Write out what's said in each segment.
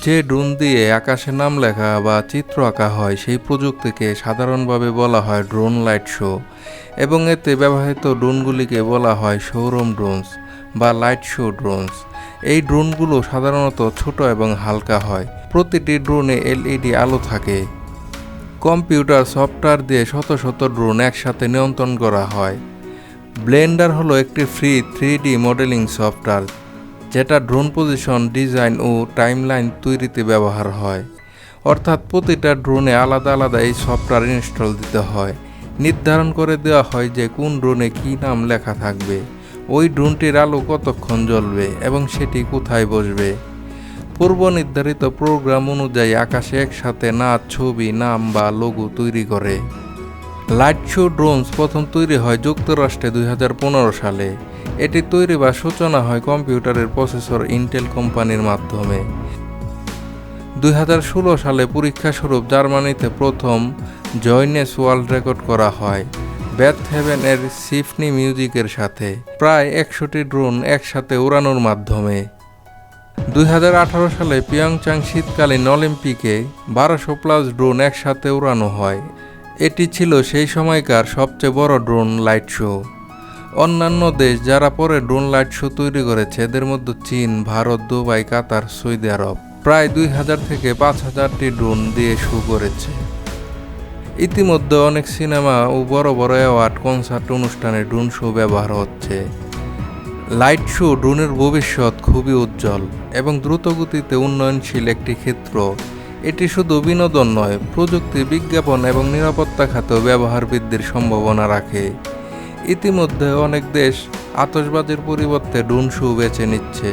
যে ড্রোন দিয়ে আকাশে নাম লেখা বা চিত্র আঁকা হয় সেই প্রযুক্তিকে সাধারণভাবে বলা হয় ড্রোন লাইট শো, এবং এতে ব্যবহৃত ড্রোনগুলিকে বলা হয় শোরুম ড্রোনস বা লাইট শো ড্রোনস। এই ড্রোনগুলো সাধারণত ছোট এবং হালকা হয়। প্রতিটি ড্রোনে এলইডি আলো থাকে। কম্পিউটার সফটওয়্যার দিয়ে শত শত ড্রোন একসাথে নিয়ন্ত্রণ করা হয়। ব্লেন্ডার হলো একটি ফ্রি 3D মডেলিং সফটওয়্যার যেটা ড্রোন পজিশন, ডিজাইন ও টাইমলাইন তৈরিতে ব্যবহার হয়। অর্থাৎ প্রতিটা ড্রোনে আলাদা আলাদা এই সফটওয়্যার ইনস্টল দিতে হয়। নির্ধারণ করে দেওয়া হয় যে কোন ড্রোনে কী নাম লেখা থাকবে, ওই ড্রোনটির আলো কতক্ষণ জ্বলবে এবং সেটি কোথায় বসবে। পূর্ব নির্ধারিত প্রোগ্রাম অনুযায়ী আকাশে একসাথে নাচ, ছবি, নাম বা লোগো তৈরি করে। লাইট শো ড্রোনস প্রথম তৈরি হয় যুক্তরাষ্ট্রে 2015 সালে। এটি তৈরি বা সূচনা হয় কম্পিউটারের প্রসেসর ইন্টেল কোম্পানির মাধ্যমে। 2016 সালে পরীক্ষাস্বরূপ জার্মানিতে প্রথম জয়নেস ওয়ার্ল্ড রেকর্ড করা হয় বেথহেভেন এর সিম্ফনি মিউজিকের সাথে, প্রায় 100টি ড্রোন একসাথে উড়ানোর মাধ্যমে। 2018 সালে পিয়ংচাং শীতকালীন অলিম্পিকে 1200+ ড্রোন একসাথে উড়ানো হয়। এটি ছিল সেই সময়কার সবচেয়ে বড় ড্রোন লাইট শো। অন্যান্য দেশ যারা পরে ড্রোন লাইট শো তৈরি করেছে এদের মধ্যে চীন, ভারত, দুবাই, কাতার, সৌদি আরব প্রায় 2000 থেকে 5000টি ড্রোন দিয়ে শো করেছে। ইতিমধ্যে অনেক সিনেমা ও বড় বড় অ্যাওয়ার্ড, কনসার্ট অনুষ্ঠানে ড্রোন শো ব্যবহার হচ্ছে। লাইট শো ড্রোনের ভবিষ্যৎ খুবই উজ্জ্বল এবং দ্রুতগতিতে উন্নয়নশীল একটি ক্ষেত্র। এটি শুধু বিনোদন নয়, প্রযুক্তি, বিজ্ঞাপন এবং নিরাপত্তা খাতেও ব্যবহার বৃদ্ধির সম্ভাবনা রাখে। ইতিমধ্যে অনেক দেশ আতশবাজির পরিবর্তে ড্রোন শো বেছে নিচ্ছে,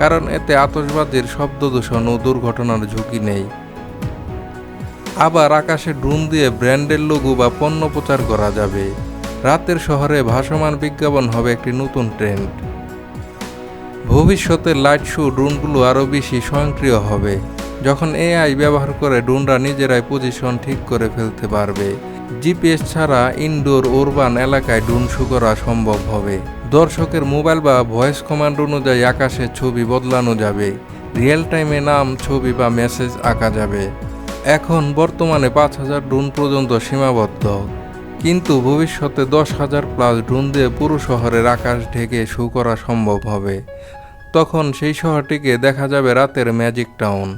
কারণ এতে আতশবাজির শব্দ দূষণ ও দুর্ঘটনার ঝুঁকি নেই। আবার আকাশে ড্রোন দিয়ে ব্র্যান্ডের লোগো বা পণ্য প্রচার করা যাবে। রাতের শহরে ভাসমান বিজ্ঞাপন হবে একটি নতুন ট্রেন্ড। ভবিষ্যতে লাইট শো ড্রোনগুলো আরও বেশি স্বয়ংক্রিয় হবে। যখন এআই ব্যবহার করে ড্রোনরা নিজেরাই পজিশন ঠিক করে ফেলতে পারবে। জিপিএস ছাড়া ইনডোর উরবান এলাকায় ড্রোন শো করা সম্ভব হবে। দর্শকের মোবাইল বা ভয়েস কমান্ড অনুযায়ী আকাশে ছবি বদলানো যাবে। রিয়েল টাইমে নাম, ছবি বা মেসেজ আঁকা যাবে। এখন বর্তমানে 5000 ড্রোন পর্যন্ত সীমাবদ্ধ, কিন্তু ভবিষ্যতে 10,000+ ড্রোন দিয়ে পুরো শহরের আকাশ ঢেকে শো করা সম্ভব হবে। তখন সেই শহরটিকে দেখা যাবে রাতের ম্যাজিক টাউন।